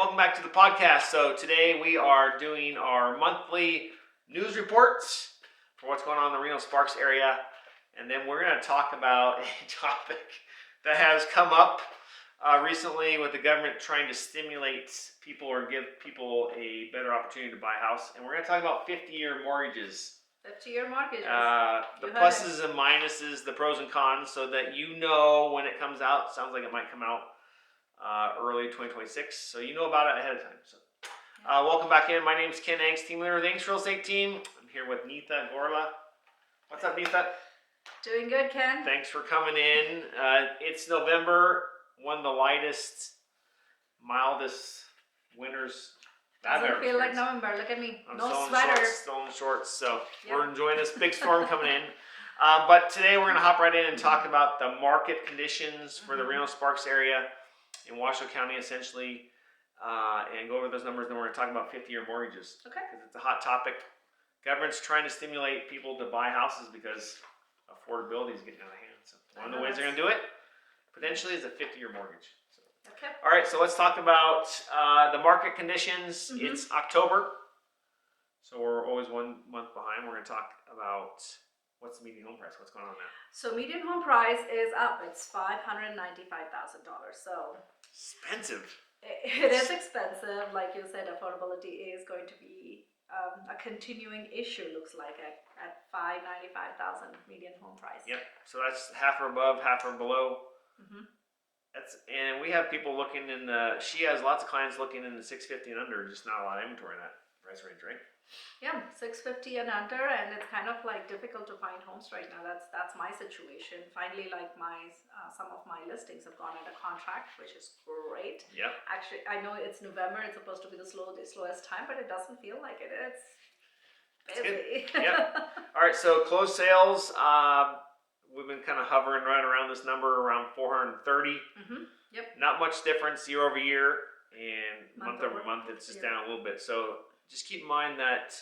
welcome back to the podcast. So today we are doing our monthly news reports for what's going on in the Reno Sparks area. And then we're going to talk about a topic that has come up recently with the government trying to stimulate people or give people a better opportunity to buy a house. And we're going to talk about 50-year mortgages. 50-year mortgages. The pluses and minuses, the pros and cons, so that you know when it comes out. Sounds like it might come out early 2026, so you know about it ahead of time. So, welcome back in. My name's Ken Angst, team leader of the Angst Real Estate Team. I'm here with Neetha Gorla. What's up, Neetha? Doing good, Ken. Thanks for coming in. It's November, one of the lightest, mildest winters I've ever Doesn't feel like experienced. November. Look at me. I'm No still sweater. still in shorts, so Yep. we're enjoying this big storm coming in. But today we're going to hop right in and talk about the market conditions for the Reno Sparks area in Washoe County, essentially, and go over those numbers. Then we're going to talk about 50-year mortgages. Okay. Because it's a hot topic. Government's trying to stimulate people to buy houses because affordability is getting out of hand. So one of the ways they're going to do it, potentially, is a 50-year mortgage. So. Okay. All right, so let's talk about the market conditions. It's October, so we're always 1 month behind. We're going to talk about what's the median home price, what's going on there. So median home price is up. It's $595,000. So Expensive. it is expensive. Like you said, affordability is going to be a continuing issue. Looks like at $595,000 median home price. Yep. So that's half or above, half or below. Mm-hmm. And we have people looking in the. She has lots of clients looking in the 650 and under. Just not a lot of inventory in that price range, right? Yeah, 650 and under, and it's kind of like difficult to find homes right now. That's my situation. Finally, like some of my listings have gone under contract, which is great. Yeah. Actually, I know it's November. It's supposed to be the slowest time, but it doesn't feel like it. It's busy. Yeah. All right. So closed sales. We've been kind of hovering right around this number, around 430. Yep. Not much difference year over year, and month over month it's just yeah. down a little bit. So just keep in mind that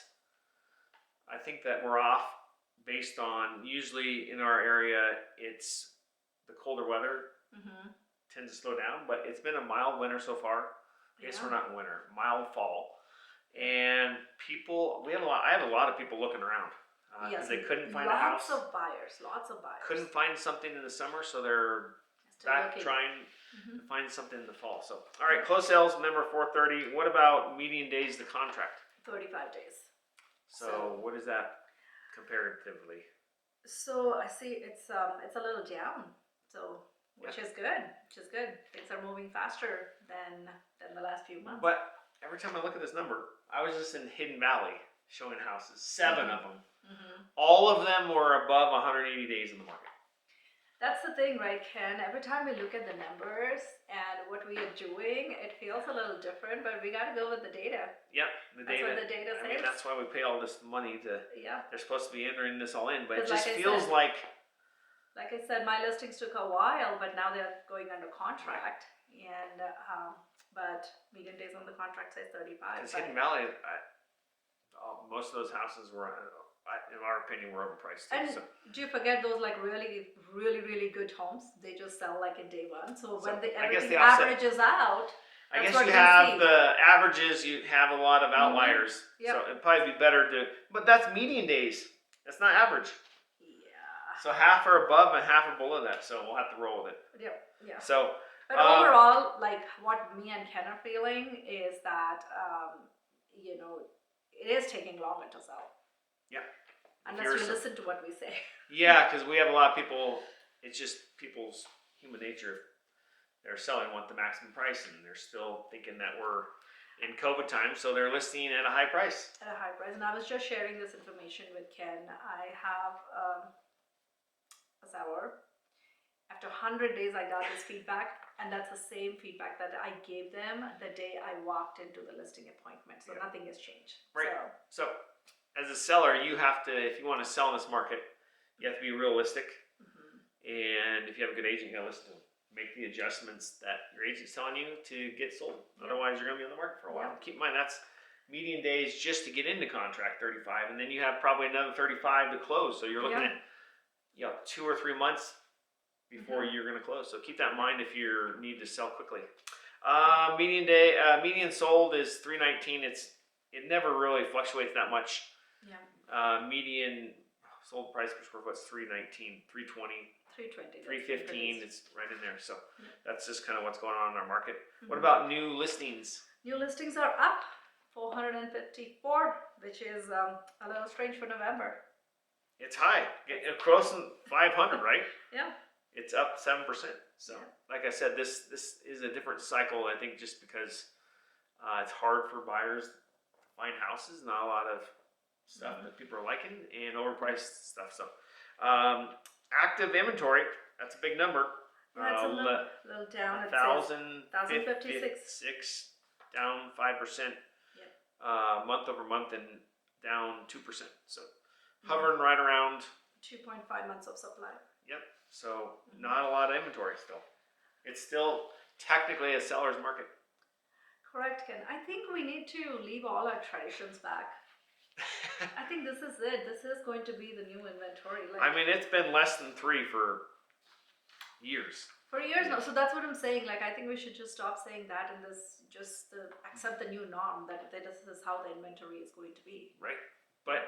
I think that we're off based on, usually in our area, it's the colder weather tends to slow down, but it's been a mild winter so far. I guess we're not in winter, mild fall. And I have a lot of people looking around because they couldn't find a house. Lots of buyers. Couldn't find something in the summer, so they're back trying to find something in the fall. So, all right, closed sales, number 430. What about median days to contract? 35 days. So what is that comparatively? So I see it's a little down. So which is good. Things are moving faster than the last few months. But every time I look at this number, I was just in Hidden Valley showing houses, 7 of them. All of them were above 180 days in the market. That's the thing, right, Ken? Every time we look at the numbers and what we are doing, it feels a little different, but we got to go with the data. Yep, the data. That's what the data says. I mean, that's why we pay all this money to. Yeah. They're supposed to be entering this all in, but it just like feels like. Like I said, my listings took a while, but now they're going under contract, and but median days on the contract says 35. Because Hidden Valley, most of those houses were, in our opinion, were overpriced. And so. do you forget those like really, really, really good homes? They just sell like in day one. So when everything averages out, I guess you have the averages. You have a lot of outliers. Yep. So it'd probably be better to. But that's median days. That's not average. Yeah. So half are above and half are below that. So we'll have to roll with it. Yep. Yeah. So. But overall, like what me and Ken are feeling is that it is taking longer to sell. Yeah. Unless you listen to what we say. Yeah, because we have a lot of people. It's just people's human nature. They're selling want the maximum price, and they're still thinking that we're in COVID time, so they're listing at a high price. At a high price, and I was just sharing this information with Ken. I have a seller. After 100 days, I got this feedback, and that's the same feedback that I gave them the day I walked into the listing appointment. So nothing has changed. Right. So as a seller, you have to, if you want to sell in this market, you have to be realistic. And if you have a good agent, you got to listen to them. Make the adjustments that your agent's telling you to get sold. Otherwise, you're going to be on the market for a while. Keep in mind, that's median days just to get into contract, 35. And then you have probably another 35 to close. So you're looking at 2 or 3 months before you're going to close. So keep that in mind if you need to sell quickly. Median sold is 319. It never really fluctuates that much. Yeah. Median sold price per square foot is 319, 320, 320. 315. It's right in there. So Yeah. that's just kind of what's going on in our market. Mm-hmm. What about new listings? New listings are up 454, which is a little strange for November. It's high. It's crossing 500, right? Yeah. It's up 7%. So, Yeah. like I said, this is a different cycle. I think just because it's hard for buyers to find houses, not a lot of stuff that people are liking, and overpriced stuff. So, active inventory, that's a big number. Yeah, it's a little down. 1,056, down 5%. Yeah. Month over month, and down 2%. So, hovering right around 2.5 months of supply. Yep. So not a lot of inventory still. It's still technically a seller's market. Correct, Ken. I think we need to leave all our traditions back. I think this is it. This is going to be the new inventory. I mean, it's been less than 3 for years. For years now. So that's what I'm saying. Like, I think we should just stop saying that and accept the new norm that this is how the inventory is going to be. Right. But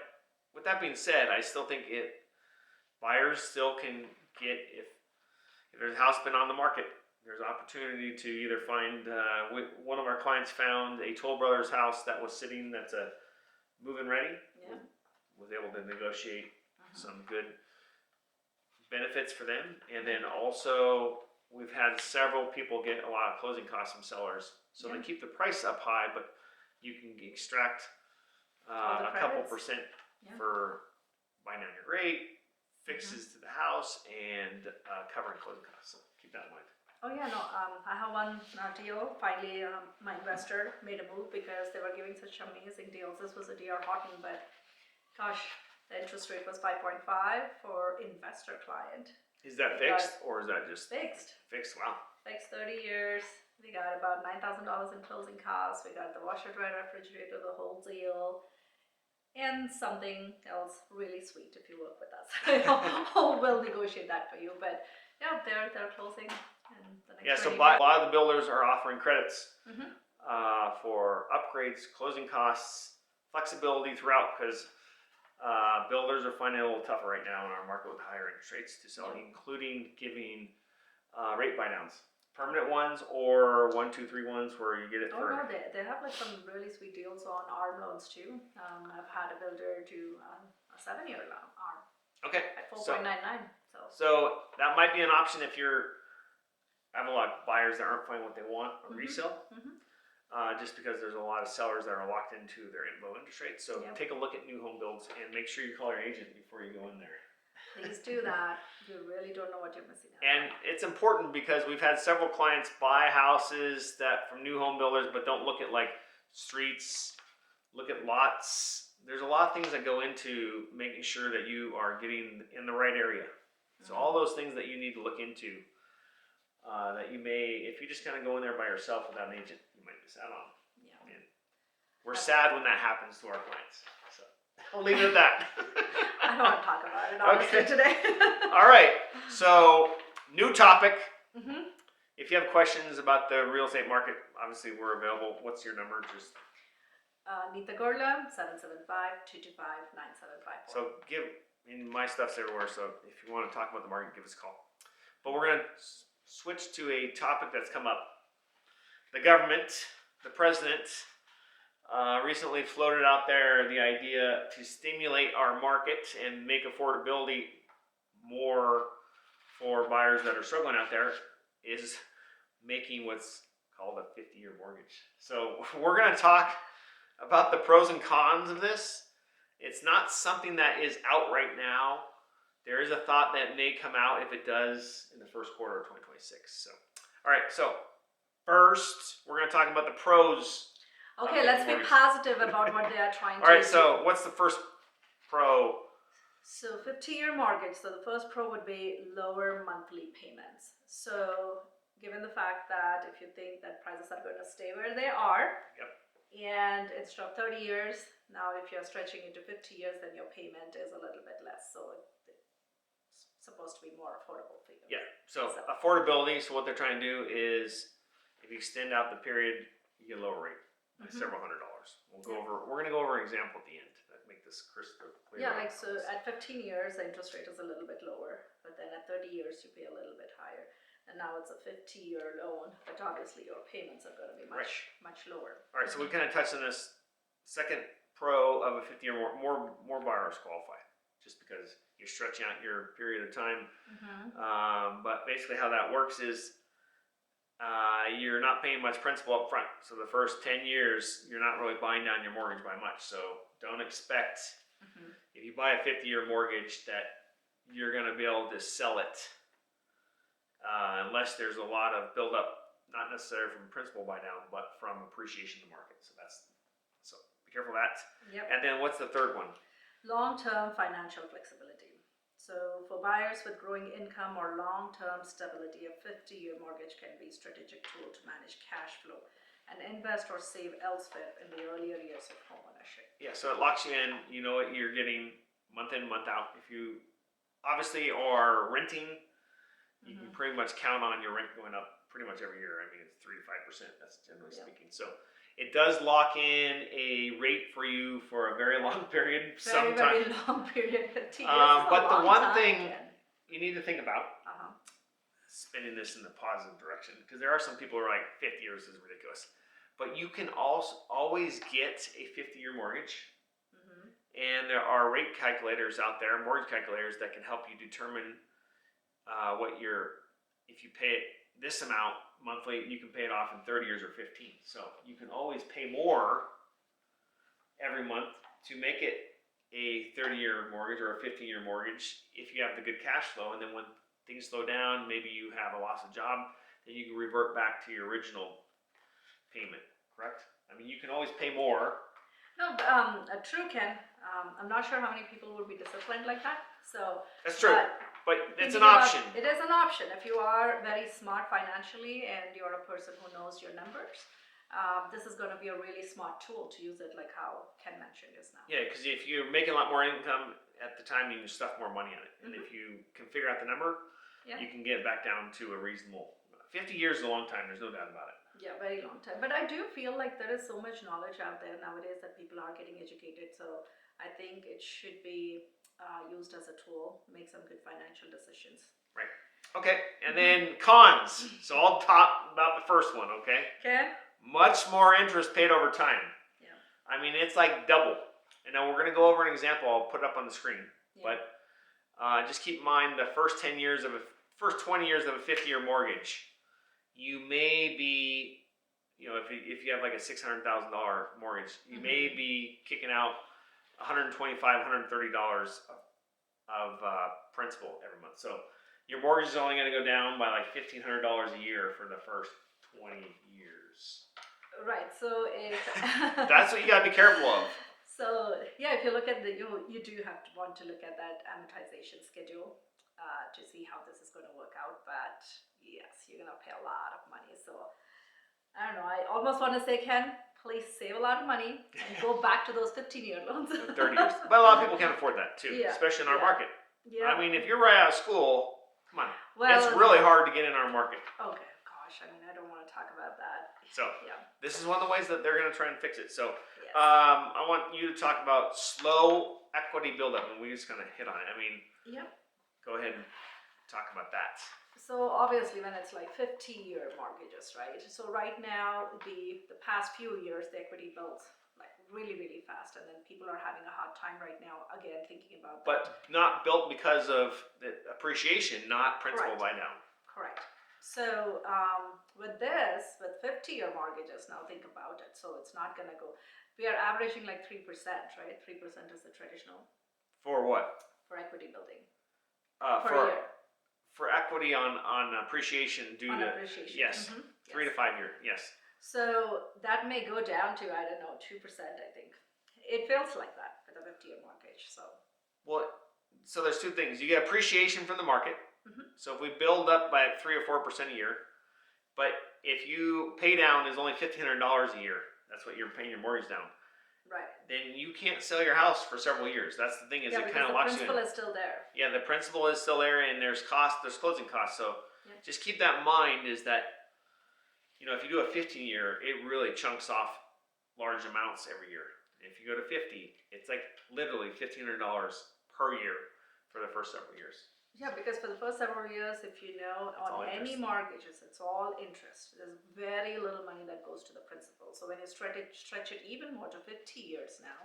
with that being said, I still think buyers still can get, if there's a house been on the market, there's opportunity to either find, one of our clients found a Toll Brothers house that was sitting, that's a move-in ready. Yeah. Was able to negotiate some good benefits for them. And then also we've had several people get a lot of closing costs from sellers. So they keep the price up high, but you can extract a couple percent for buying down your rate, fixes to the house, and covering closing costs. So keep that in mind. Oh yeah, no, I have one deal. Finally, my investor made a move because they were giving such amazing deals. This was a DR Horton, but gosh, the interest rate was 5.5 for investor client. Is that fixed or is that just fixed? Fixed. Wow. Fixed 30 years. We got about $9,000 in closing costs. We got the washer, dryer, refrigerator, the whole deal. And something else really sweet if you work with us. We'll negotiate that for you. But yeah, they're closing. And the next so a lot of the builders are offering credits Mm-hmm. For upgrades, closing costs, flexibility throughout, because builders are finding it a little tougher right now in our market with higher interest rates to sell, including giving rate buy downs. Permanent ones or 1, 2, 3 ones where you get it for. No, they have like some really sweet deals on ARM loans too. I've had a builder do a 7-year loan ARM. Okay. At 4.99. So that might be an option if I have a lot of buyers that aren't finding what they want on resale. Just because there's a lot of sellers that are locked into their low interest rates. So take a look at new home builds and make sure you call your agent before you go in there. Please do that. You really don't know what you're missing out. And it's important because we've had several clients buy houses from new home builders, but don't look at like streets, look at lots. There's a lot of things that go into making sure that you are getting in the right area. So all those things that you need to look into, that you may, if you just kind of go in there by yourself without an agent, you might miss out on. Yeah. And we're sad when that happens to our clients. So I'll leave it at that. I don't want to talk about it honestly today. All right. So new topic. Mm-hmm. If you have questions about the real estate market, obviously we're available. What's your number? Just Neeta Gorla, 775-225-9754. So my stuff's everywhere. So if you want to talk about the market, give us a call. But we're going to switch to a topic that's come up. The government, the president, recently floated out there the idea to stimulate our market and make affordability more for buyers that are struggling out there, is making what's called a 50-year mortgage. So we're going to talk about the pros and cons of this. It's not something that is out right now. There is a thought that may come out if it does in the first quarter of 2026. So, all right. So first, we're going to talk about the pros. Okay, let's be positive about what they are trying to do. All right, so what's the first pro? So 50-year mortgage. So the first pro would be lower monthly payments. So given the fact that if you think that prices are going to stay where they are, and instead of 30 years, now if you're stretching into 50 years, then your payment is a little bit less. So it's supposed to be more affordable for you. Yeah, so affordability, so what they're trying to do is, if you extend out the period, you get a lower rate by several $100s. We're going to go over an example at the end to make this crystal clear. Yeah, like so at 15 years, the interest rate is a little bit lower, but then at 30 years, you pay a little bit higher. And now it's a 50-year loan, but obviously your payments are going to be much lower. All right, so we kind of touched on this. Second pro of a 50-year, more borrowers qualify, just because you're stretching out your period of time. But basically how that works is you're not paying much principal up front. So the first 10 years, you're not really buying down your mortgage by much. So don't expect, if you buy a 50-year mortgage, that you're going to be able to sell it unless there's a lot of buildup, not necessarily from principal buy down, but from appreciation in the market. So be careful of that. Yep. And then what's the third one? Long-term financial flexibility. So for buyers with growing income or long-term stability, a 50-year mortgage can be a strategic tool to manage cash flow and invest or save elsewhere in the earlier years of homeownership. Yeah, so it locks you in. You know what you're getting month in, month out. If you obviously are renting, you can pretty much count on your rent going up pretty much every year. I mean, it's 3 to 5%. That's generally speaking. So it does lock in a rate for you for a very long period. Very long period, 50 years. But the one thing you need to think about, spinning this in the positive direction, because there are some people who are like, 50 years is ridiculous. But you can also always get a 50-year mortgage. And there are rate calculators out there, mortgage calculators, that can help you determine if you pay it this amount monthly, you can pay it off in 30 years or 15. So you can always pay more every month to make it a 30-year mortgage or a 15-year mortgage if you have the good cash flow. And then when things slow down, maybe you have a loss of job, then you can revert back to your original payment, correct? I mean, you can always pay more. No, true, Ken. I'm not sure how many people would be disciplined like that. So that's true. But it's an option. It is an option. If you are very smart financially and you're a person who knows your numbers, this is going to be a really smart tool to use it, like how Ken mentioned just now. Yeah, because if you're making a lot more income at the time, you can stuff more money on it. And if you can figure out the number, you can get it back down to a reasonable. 50 years is a long time. There's no doubt about it. Yeah, very long time. But I do feel like there is so much knowledge out there nowadays that people are getting educated. So I think it should be used as a tool, make some good financial decisions. Right. Okay. And then cons. So I'll talk about the first one. Okay. Okay. Much more interest paid over time. Yeah. I mean, it's like double. And now we're going to go over an example. I'll put it up on the screen. Yeah. But just keep in mind the first 20 years of a 50-year mortgage. You may be, if you have like a $600,000 mortgage, you may be kicking out $125, $130 of principal every month. So your mortgage is only going to go down by like $1,500 a year for the first 20 years. Right. So that's what you got to be careful of. So yeah, if you look at you do want to look at that amortization schedule to see how this is going to work out. But yes, you're going to pay a lot of money. So I don't know. I almost want to say, Ken, please save a lot of money and go back to those 15-year loans. 30 years. But a lot of people can't afford that too, especially in our market. Yeah. I mean, if you're right out of school, come on. Well, it's really hard to get in our market. Okay, gosh. I mean, I don't want to talk about that. So this is one of the ways that they're going to try and fix it. So I want you to talk about slow equity buildup, and we just kind of hit on it. I mean, go ahead and talk about that. So obviously when it's like 50-year mortgages, right? So right now, the past few years, the equity builds like really, really fast. And then people are having a hard time right now, again, thinking about that. But not built because of the appreciation, not principal buy down. Correct. So with 50-year mortgages, now think about it. So it's not going to go, we are averaging like 3%, right? 3% is the traditional. For what? For equity building. Per year. For equity on appreciation due to appreciation. Yes, 3 to 5 years. Yes. So that may go down to 2%. I think it feels like that with a 50-year mortgage. So there's two things. You get appreciation from the market. So if we build up by 3 or 4% a year, but if you pay down is only $1,500 a year, that's what you're paying your mortgage down. Right. Then you can't sell your house for several years. That's the thing, is it kind of locks you in. The principal is still there. Yeah, the principal is still there, and there's closing costs. So just keep that in mind, is that if you do a 15-year, it really chunks off large amounts every year. If you go to 50, it's like literally $1,500 per year for the first several years. Yeah, because for the first several years, if you know, on any mortgages, it's all interest. There's very little money that goes to the principal. So when you stretch it even more to 50 years now,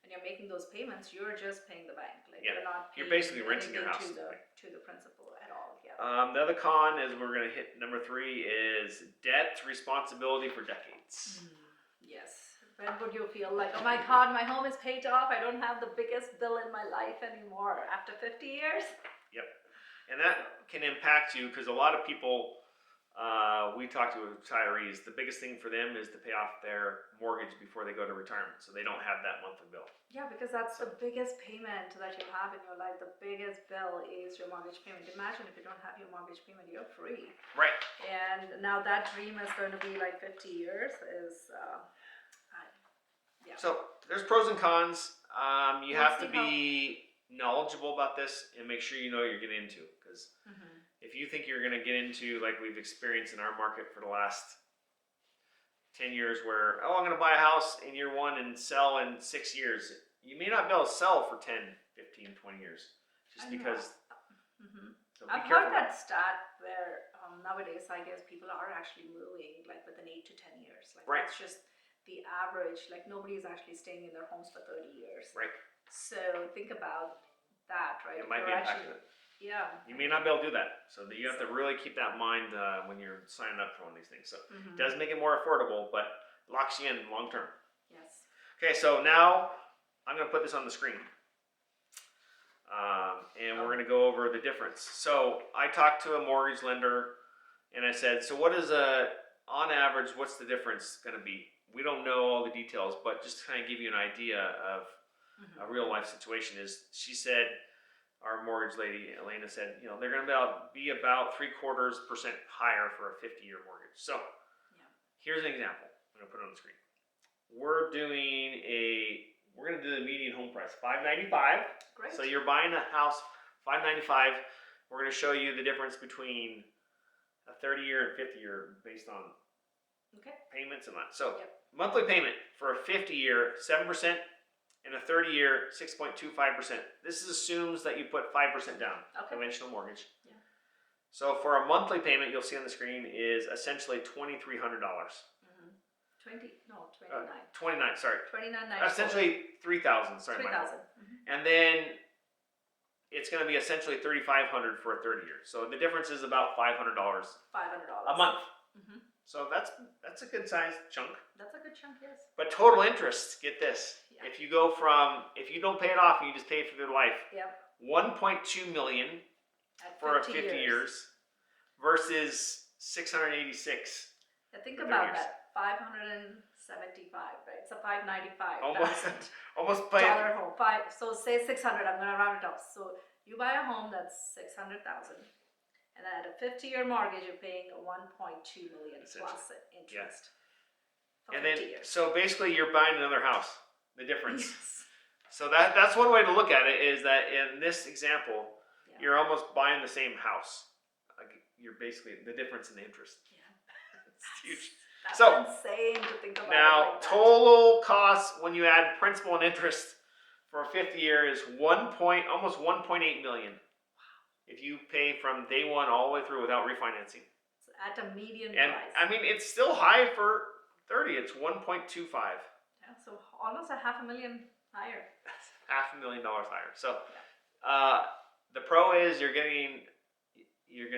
and you're making those payments, you're just paying the bank. Like Yeah. you're not paying You're basically renting your anything house. to the principal at all. Yeah. The other con is we're going to hit number 3 is debt responsibility for decades. Yes. When would you feel like, oh my God, my home is paid off. I don't have the biggest bill in my life anymore after 50 years? Yep. And that can impact you because a lot of people, we talk to retirees, the biggest thing for them is to pay off their mortgage before they go to retirement, so they don't have that monthly bill. Yeah, because that's the biggest payment that you have in your life. The biggest bill is your mortgage payment. Imagine if you don't have your mortgage payment, you're free. Right. And now that dream is going to be like 50 years is, yeah. So there's pros and cons. You have to Let's see be knowledgeable about this and make sure you know what you're getting into, because if you think you're going to get into, like we've experienced in our market for the last 10 years where, I'm going to buy a house in year 1 and sell in 6 years, you may not be able to sell for 10, 15, 20 years just because. So be I've careful. heard that stat where nowadays I guess people are actually moving like within 8 to 10 years. Like Right. that's just the average. Like nobody is actually staying in their homes for 30 years. Right. So think about that, right? It might be impacting it. Yeah. You may not be able to do that. So you have to really keep that in mind when you're signing up for one of these things. So it does make it more affordable, but locks you in long term. Yes. Okay, so now I'm going to put this on the screen. And we're going to go over the difference. So I talked to a mortgage lender and I said, so what is on average, what's the difference going to be? We don't know all the details, but just to kind of give you an idea of a real life situation is, she said, our mortgage lady, Elena said, they're going to be about 0.75% higher for a 50-year mortgage. So here's an example. I'm going to put it on the screen. We're going to do the median home price, $595. Great. So you're buying a house, $595. We're going to show you the difference between a 30-year and 50-year based on payments and that. So monthly payment for a 50-year, 7%, and a 30-year, 6.25%. This assumes that you put 5% down, conventional mortgage. Yeah. So for a monthly payment, you'll see on the screen is essentially $2,300. 29. 29, sorry. 29.94. Essentially 3,000. Sorry, 3,000. And then it's going to be essentially $3,500 for a 30-year. So the difference is about $500 a month. So that's a good sized chunk. That's a good chunk, yes. But total interest, get this. Yeah. If you don't pay it off and you just pay it for their life, Yep. $1.2 million At for 50 years versus $686. Yeah, think for 30 about years. that. 575, right? It's a 595. Almost dollar home. So say 600. I'm gonna round it up. So you buy a home that's 600,000, and then at a 50-year mortgage, you're paying 1.2 million plus interest. For And 50 then, years. so basically, you're buying another house. The difference. Yes. So that's one way to look at it. Is that in this example, you're almost buying the same house. Like you're basically the difference in the interest. Yeah. It's huge. That's So insane to think about. now, it like that. total cost when you add principal and interest for a 50-year is almost 1.8 million. If you pay from day one all the way through without refinancing. It's at a median And price. I mean, it's still high for 30. It's 1.25. Yeah, so almost $500,000 higher. That's $500,000 higher. So the pro is you're going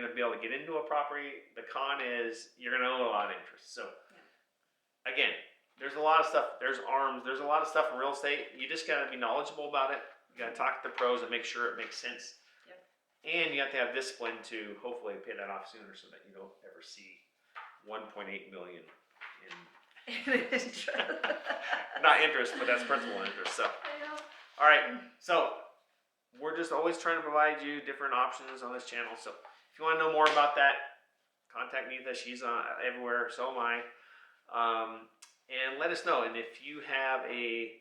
to be able to get into a property. The con is you're going to owe a lot of interest. So again, there's a lot of stuff. There's ARMs. There's a lot of stuff in real estate. You just got to be knowledgeable about it. You got to talk to the pros and make sure it makes sense. Yep. And you have to have discipline to hopefully pay that off sooner so that you don't ever see 1.8 million in Interest. not interest, but that's principal and interest. So, all right. So we're just always trying to provide you different options on this channel. So if you want to know more about that, contact Neetha. She's everywhere. So am I. And let us know. And if you have a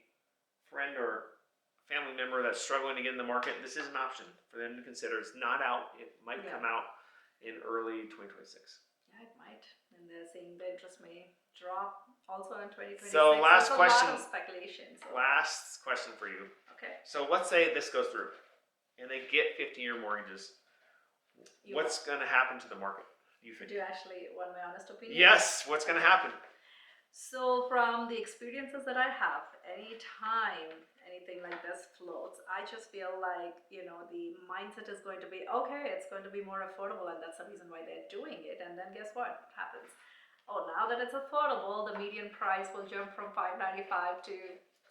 friend or family member that's struggling to get in the market, this is an option for them to consider. It's not out. It might come out in early 2026. Yeah, it might. and they're saying the interest may drop also in 2026. So last There's question. a lot of speculation. So. Last question for you. Okay. So let's say this goes through, and they get 15-year mortgages. What's going to happen to the market? You think? Do you actually want my honest opinion? Yes. What's going to happen? So from the experiences that I have, anytime anything like this floats, I just feel like, the mindset is going to be, okay, it's going to be more affordable, and that's the reason why they're doing it. And then guess what happens? Oh, now that it's affordable, the median price will jump from $595 to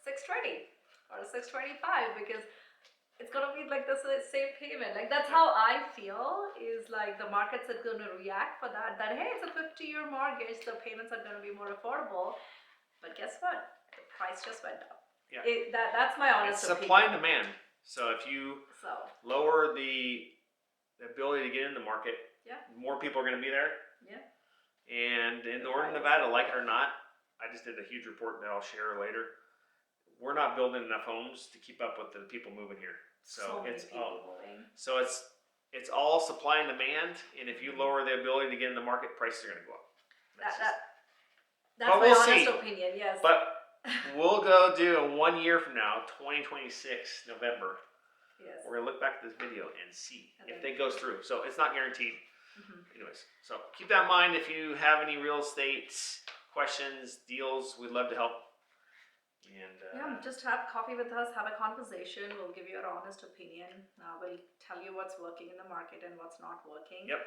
$620 or $625 because it's gonna be like the same payment. Like that's how I feel, is like the markets are gonna react for that. That hey, it's a 50-year mortgage, the payments are gonna be more affordable. But guess what? The price just went up. Yeah. That's my honest It's opinion. supply and demand. So if you lower the ability to get in the market, more people are going to be there. Yeah. And in Northern Nevada, like it or not, I just did a huge report that I'll share later. We're not building enough homes to keep up with the people moving here. So it's all supply and demand. And if you lower the ability to get in the market, prices are going to go up. That's my honest opinion. Yes. But we'll go do a 1 year from now, 2026 November. Yes. We're gonna look back at this video and see if it goes through. So it's not guaranteed. Anyways, so keep that in mind. If you have any real estate questions, deals, we'd love to help. And just have coffee with us, have a conversation. We'll give you our honest opinion. We'll tell you what's working in the market and what's not working. Yep.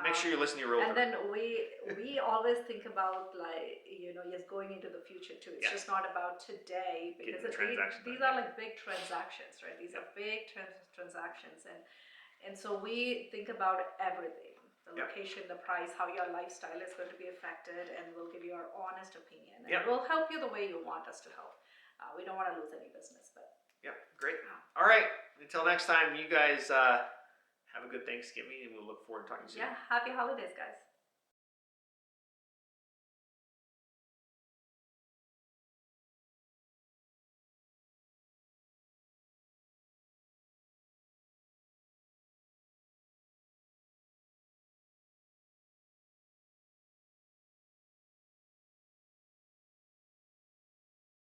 Make sure you listen to your realtor. And then we always think about just going into the future too. It's just not about today, because these are like big transactions, right? These are big transactions, and so we think about everything: the location, the price, how your lifestyle is going to be affected, and we'll give you our honest opinion, and we'll help you the way you want us to help. We don't want to lose any business, but great. All right. Until next time, you guys. Have a good Thanksgiving, and we'll look forward to talking to you soon. Happy holidays, guys.